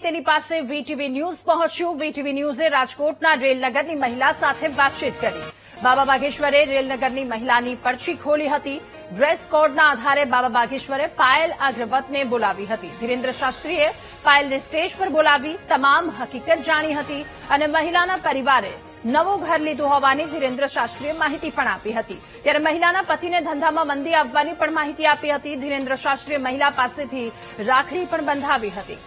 તેની પાસે VTV news પહોંચ્યું। વીટીવી ન્યૂઝે રાજકોટના રેલનગરની મહિલા સાથે વાતચીત કરી। બાબા બાગેશ્વરે રેલનગરની મહિલાની પડછી ખોલી હતી। ડ્રેસ કોડના આધારે બાબા બાગેશ્વરે પાયલ અગ્રવતને બોલાવી હતી। ધીરેન્દ્ર શાસ્ત્રીએ પાયલને સ્ટેજ પર બોલાવી તમામ હકીકત જાણી હતી અને મહિલાના પરિવારે નવું ઘર લીધું હોવાની ધીરેન્દ્ર શાસ્ત્રીએ માહિતી પણ આપી હતી। ત્યારે મહિલાના પતિને ધંધામાં મંદી આવવાની પણ માહિતી આપી હતી। ધીરેન્દ્ર શાસ્ત્રીએ મહિલા પાસેથી રાખડી પણ બંધાવી હતી।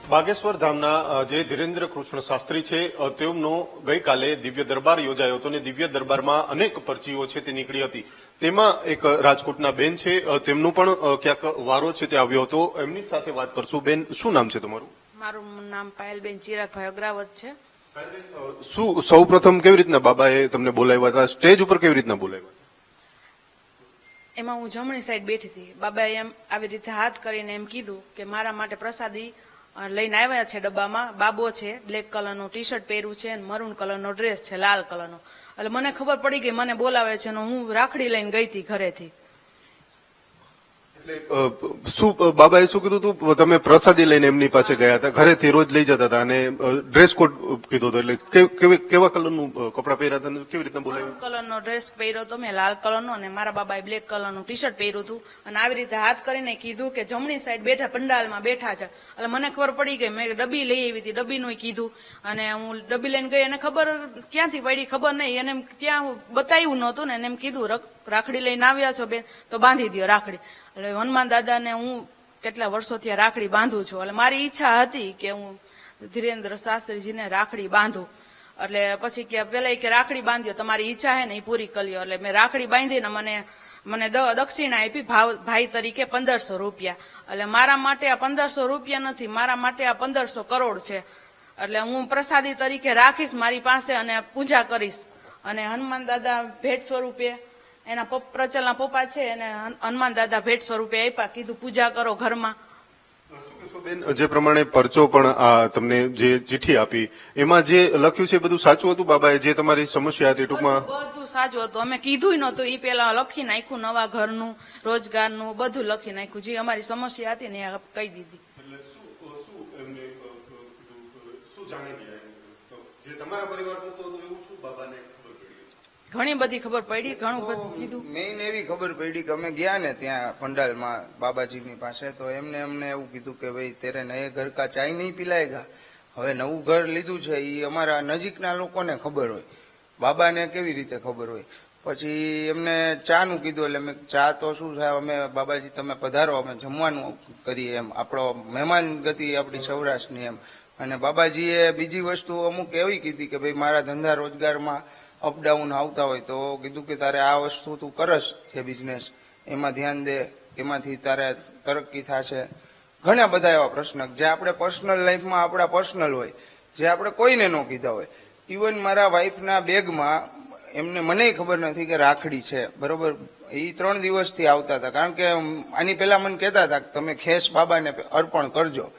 બાગેશ્વર ધામના જે ધીરેન્દ્ર કૃષ્ણ શાસ્ત્રી છે તેમનો ગઈકાલે દિવ્ય દરબાર યોજાયો હતો અને દિવ્ય દરબારમાં અનેક પરચીઓ છે તે નીકળી હતી। તેમાં એક રાજકોટના બેન છે તેમનું પણ ક્યાંક વારો છે તે આવ્યો હતો। એમની સાથે વાત કરશું। બેન, શું નામ છે તમારું? મારું નામ પાયલબેન ચિરાગભાઈ અગ્રાવત છે। શું સૌ પ્રથમ કેવી રીતના બાબાએ તમને બોલાવ્યા હતા? સ્ટેજ ઉપર કેવી રીતના બોલાવ્યા? એમાં હું જમણી સાઈડ બેઠી હતી। બાબાએ એમ આવી રીતે હાથ કરીને એમ કીધું કે મારા માટે પ્રસાદી લઈને આવ્યા છે। ડબ્બામાં બાબો છે, બ્લેક કલરનું ટી શર્ટ પહેર્યું છે અને મરૂન કલરનો ડ્રેસ છે, લાલ કલરનો। એટલે મને ખબર પડી ગઈ મને બોલાવે છે અને હું રાખડી લઈને ગઈ હતી ઘરેથી। એટલે શું બાબાએ શું કીધું હતું? તમે પ્રસાદી લઈને એમની પાસે ગયા હતા, ઘરેથી રોજ લઈ જતા હતા અને ડ્રેસ કોડ કીધો હતો। એટલે કેવા કલરનું કપડા પહેર્યા હતા? કેવી રીતના બોલાવ્યું? કલરનો ડ્રેસ પહેર્યો હતો મેં, લાલ કલરનો, અને મારા બાબાએ બ્લેક કલરનું ટી શર્ટ પહેર્યું હતું અને આવી રીતે હાથ કરીને કીધું કે જમણી સાઈડ બેઠા પંડાલમાં બેઠા છે। એટલે મને ખબર પડી ગઈ। મેં ડબ્બી લઈ આવી હતી, ડબ્બીનું કીધું અને હું ડબ્બી લઈને ગઈ અને ખબર ક્યાંથી પડી ખબર નહીં, એને ત્યાં બતાવ્યું નહોતું ને એમ કીધું રાખડી લઈને આવ્યા છો બેન તો બાંધી દો રાખડી। એટલે હનુમાન દાદાને હું કેટલા વર્ષોથી રાખડી બાંધું છું। એટલે મારી ઈચ્છા હતી કે હું ધીરેન્દ્ર શાસ્ત્રીજીને રાખડી બાંધું। એટલે પછી કે પેલા કે રાખડી બાંધ્યો, તમારી ઈચ્છા હે ને એ પૂરી કર્યો। એટલે મેં રાખડી બાંધીને મને દક્ષિણા આપી ભાઈ તરીકે 1500 રૂપિયા। એટલે મારા માટે આ 1500 રૂપિયા નથી, મારા માટે આ 1500 કરોડ છે। એટલે હું પ્રસાદી તરીકે રાખીશ મારી પાસે અને પૂજા કરીશ। અને હનુમાન દાદા ભેટ સ્વરૂપે એના પ્રચલના પપ્પા છે એને હનુમાન દાદા ભેટ સ્વરૂપે આપ્યા, કીધું પૂજા કરો ઘરમાં। બેન, જે પ્રમાણે પરચો પણ તમને જે ચિઠ્ઠી આપી એમાં જે લખ્યું છે બધું સાચું હતું? બાબાએ જે તમારી સમસ્યા હતી ટૂંકમાં બધું સાચું હતું। અમે કીધું નહોતું, એ પેલા લખી નાખ્યું, નવા ઘરનું, રોજગારનું બધું લખી નાખ્યું। જે અમારી સમસ્યા હતી ને એ કહી દીધી। ઘણી બધી ખબર પડી, ઘણું બધું કીધું। મેઇન એવી ખબર પડી કે અમે ગયા ને ત્યાં પંડાલમાં બાબાજીની પાસે, તો એમને એવું કીધું કે ભાઈ તેરે નયે ઘર કા ચાય નહીં પિલાએગા। હવે નવું ઘર લીધું છે એ અમારા નજીકના લોકોને ખબર હોય, બાબાને કેવી રીતે ખબર હોય। પછી એમને ચા નું કીધું। એટલે મેં ચા તો શું છે, અમે બાબાજી તમે પધારો, અમે જમવાનું કરીએ એમ, આપણો મહેમાન ગતિ આપણી સૌરાષ્ટ્રની એમ। અને બાબાજીએ બીજી વસ્તુ અમુક એવી કીધી કે ભાઈ મારા ધંધા રોજગારમાં અપડાઉન આવતા હોય તો કીધું કે તારે આ વસ્તુ તું કરસ એ બિઝનેસ, એમાં ધ્યાન દે, એમાંથી તારે તરક્કી થશે। ઘણા બધા એવા પ્રશ્ન જે આપણે પર્સનલ લાઈફમાં આપણા પર્સનલ હોય, જે આપણે કોઈને ન કીધા હોય। ઇવન મારા વાઈફના બેગમાં એમને મને ખબર નથી કે રાખડી છે, બરોબર? એ 3 દિવસથી આવતા હતા, કારણ કે આની પહેલા મને કહેતા હતા કે તમે ખેસ બાબાને અર્પણ કરજો,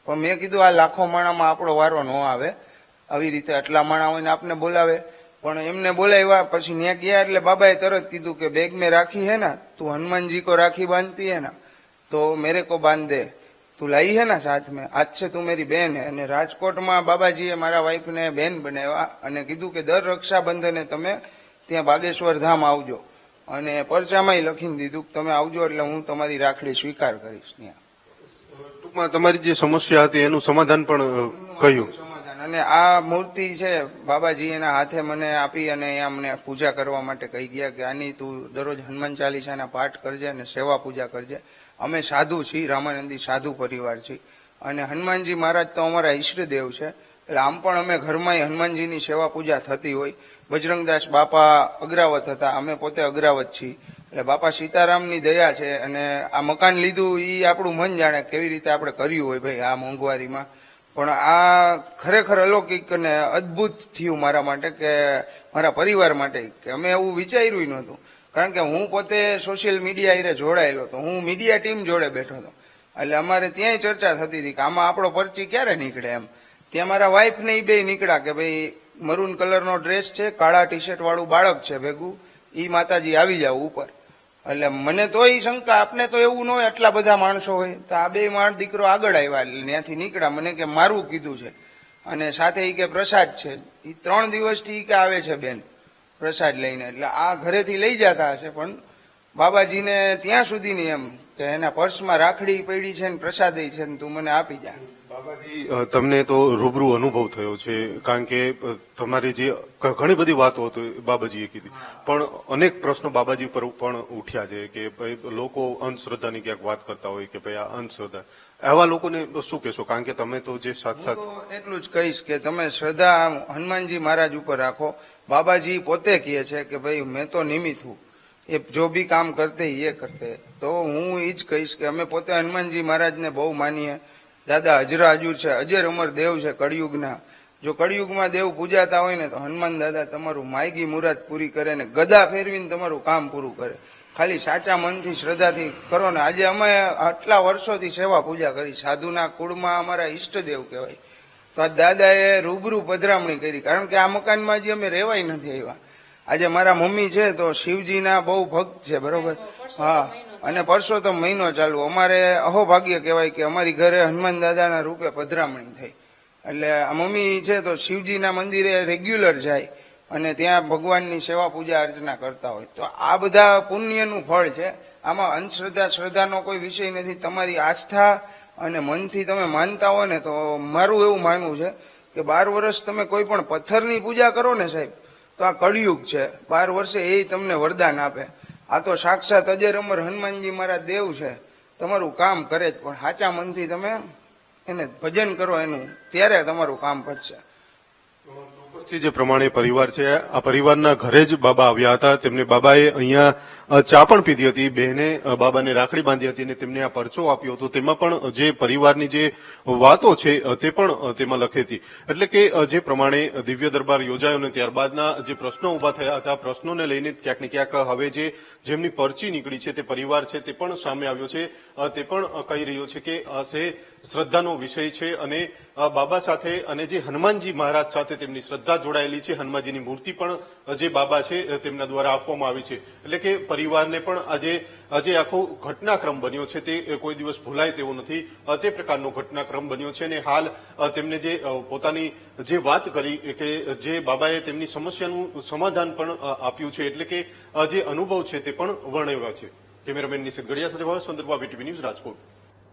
પણ મેં કીધું આ લાખો માણામાં આપણો વારો ન આવે, આવી રીતે આટલા માણા હોય ને આપને બોલાવે। પણ એમને બોલાવ્યા પછી ત્યાં ગયા એટલે બાબાએ તરત કીધું કે બેગ મેં રાખી है ना, તું हनुमान को राखी बांधती है ना तो मेरे को बांध दे, તું लाई है ना साथ में, आज से તું मेरी बहन है। અને રાજકોટમાં બાબાજીએ મારા વાઈફને બેન બનાવ્યા અને કીધું કે દર રક્ષાબંધને તમે ત્યાં બાગેશ્વર ધામ આવજો, અને પરચામાં લખીને દીધું કે તમે આવજો એટલે હું તમારી રાખડી સ્વીકાર કરીશ। ત્યાં ટૂંકમાં તમારી જે સમસ્યા હતી એનું સમાધાન પણ કહ્યું। અને આ મૂર્તિ છે બાબાજી એના હાથે મને આપી અને અમને પૂજા કરવા માટે કહી ગયા કે આની તું દરરોજ હનુમાન ચાલીસાના પાઠ કરજે અને સેવા પૂજા કરજે। અમે સાધુ છીએ, રામાનંદી સાધુ પરિવાર છીએ, અને હનુમાનજી મહારાજ તો અમારા ઈષ્ટદેવ છે। એટલે આમ પણ અમે ઘરમાં હનુમાનજીની સેવા પૂજા થતી હોય। બજરંગદાસ બાપા અગ્રાવત હતા, અમે પોતે અગ્રાવત છીએ। એટલે બાપા સીતારામની દયા છે। અને આ મકાન લીધું એ આપણું મન જાણે કેવી રીતે આપણે કર્યું હોય ભાઈ આ મોંઘવારીમાં, પણ આ ખરેખર અલૌકિક અને અદભુત થયું મારા માટે કે મારા પરિવાર માટે, કે અમે એવું વિચાર્યું નહોતું। કારણ કે હું પોતે સોશિયલ મીડિયા હારે જોડાયેલો હતો, હું મીડિયા ટીમ જોડે બેઠો હતો, એટલે અમારે ત્યાંય ચર્ચા થતી હતી કે આમાં આપણો પરચી ક્યારે નીકળે એમ। ત્યાં મારા વાઈફ ને બે નીકળ્યા કે ભાઈ મરૂન કલરનો ડ્રેસ છે, કાળા ટી શર્ટ વાળું બાળક છે ભેગું, ઈ માતાજી આવી જાવ ઉપર. એટલે મને તો એ શંકા, આપને તો એવું ન હોય આટલા બધા માણસો હોય તો આ બે માણ દીકરો આગળ આવ્યા એટલે ત્યાંથી નીકળ્યા. મને કે મારું કીધું છે અને સાથે ઈ કે પ્રસાદ છે. એ 3 દિવસથી ઈ કે આવે છે બેન પ્રસાદ લઈને, એટલે આ ઘરેથી લઈ જતા હશે પણ બાબાજીને ત્યાં સુધીની એમ કે એના પર્સમાં રાખડી પડી છે ને પ્રસાદ છે ને તું મને આપી જા. બાબાજી, તમને તો રૂબરૂ અનુભવ થયો છે, કારણ કે તમારી જે ઘણી બધી વાતો હતી બાબાજીએ કીધી, પણ અનેક પ્રશ્નો બાબાજી પર પણ ઉઠ્યા છે કે ભાઈ લોકો અંધશ્રદ્ધાની ક્યાંક વાત કરતા હોય કે ભાઈ આ અંધશ્રદ્ધા, એવા લોકોને શું કહેશો? કારણ કે તમે તો જે સાક્ષાત. હું તો એટલું જ કહીશ કે તમે શ્રદ્ધા હનુમાનજી મહારાજ ઉપર રાખો. બાબાજી પોતે કહે છે કે ભાઈ મેં તો નિમિત્ત હું, એ જો બી કામ કરતે એ કરતે. તો હું એ જ કહીશ કે અમે પોતે હનુમાનજી મહારાજને બહુ માનીએ. દાદા અજરા હજુર છે, અજર અમર દેવ છે કળિયુગના. જો કળિયુગમાં દેવ પૂજાતા હોય ને તો હનુમાન દાદા તમારું માયગી મુરાદ પૂરી કરે ને ગદા ફેરવીને તમારું કામ પૂરું કરે. ખાલી સાચા મનથી શ્રદ્ધાથી કરો ને. આજે અમે આટલા વર્ષોથી સેવા પૂજા કરી, સાધુના કુળમાં અમારા ઈષ્ટદેવ કહેવાય. તો આ દાદાએ રૂબરૂ પધરામણી કરી, કારણ કે આ મકાનમાં જે અમે રહેવાય નથી આવ્યા. આજે મારા મમ્મી છે તો શિવજીના બહુ ભક્ત છે, બરોબર. હા, અને પરસોત્તમ મહિનો ચાલુ. અમારે અહોભાગ્ય કહેવાય કે અમારી ઘરે હનુમાન દાદાના રૂપે પધરામણી થઈ. એટલે આ મમ્મી છે તો શિવજીના મંદિરે રેગ્યુલર જાય અને ત્યાં ભગવાનની સેવા પૂજા અર્ચના કરતા હોય. તો આ બધા પુણ્યનું ફળ છે. આમાં અંધશ્રદ્ધા શ્રદ્ધાનો કોઈ વિષય નથી. તમારી આસ્થા અને મનથી તમે માનતા હો ને, તો મારું એવું માનવું છે કે 12 વર્ષ તમે કોઈ પણ પથ્થરની પૂજા કરો ને સાહેબ, તો આ કળિયુગ છે. 12 વર્ષે એ તમને વરદાન આપે. આ તો સાક્ષાત અજર અમર હનુમાનજી મારા દેવ છે, તમારું કામ કરે જ. પણ સાચા મનથી તમે એને ભજન કરો એનું, ત્યારે તમારું કામ પતશે. ચોક્કસથી જે પ્રમાણે પરિવાર છે, આ પરિવારના ઘરે જ બાબા આવ્યા હતા. તેમને બાબાએ અહીંયા ચા પણ પીધી હતી, બહેને બાબાને રાખડી બાંધી હતી અને તેમને આ પરચો આપ્યો હતો. તેમાં પણ જે પરિવારની જે વાતો છે તે પણ તેમાં લખી હતી. એટલે કે જે પ્રમાણે દિવ્ય દરબાર યોજાયો અને ત્યારબાદના જે પ્રશ્નો ઉભા થયા હતા, પ્રશ્નોને લઈને ક્યાંક ને ક્યાંક હવે જે જેમની પરચી નીકળી છે તે પરિવાર છે તે પણ સામે આવ્યો છે. તે પણ કહી રહ્યો છે કે આ શ્રદ્ધાનો વિષય છે અને બાબા સાથે અને જે હનુમાનજી મહારાજ સાથે તેમની શ્રદ્ધા જોડાયેલી છે. હનુમાનજીની મૂર્તિ પણ જે બાબા છે તેમના દ્વારા આપવામાં આવી છે. એટલે કે પરિવારને પણ આજે આખો ઘટનાક્રમ બન્યો છે તે કોઈ દિવસ ભૂલાય તેવો નથી. તે પ્રકારનો ઘટનાક્રમ બન્યો છે અને હાલ તેમને જે પોતાની જે વાત કરી કે જે બાબાએ તેમની સમસ્યાનું સમાધાન પણ આપ્યું છે, એટલે કે જે અનુભવ છે તે પણ વર્ણવ્યા છે. કેમેરામેન નિશિત ગડિયા સાથે ભાવેશ ચંદ્રબાબુ, વીટીવી ન્યૂઝ, રાજકોટ.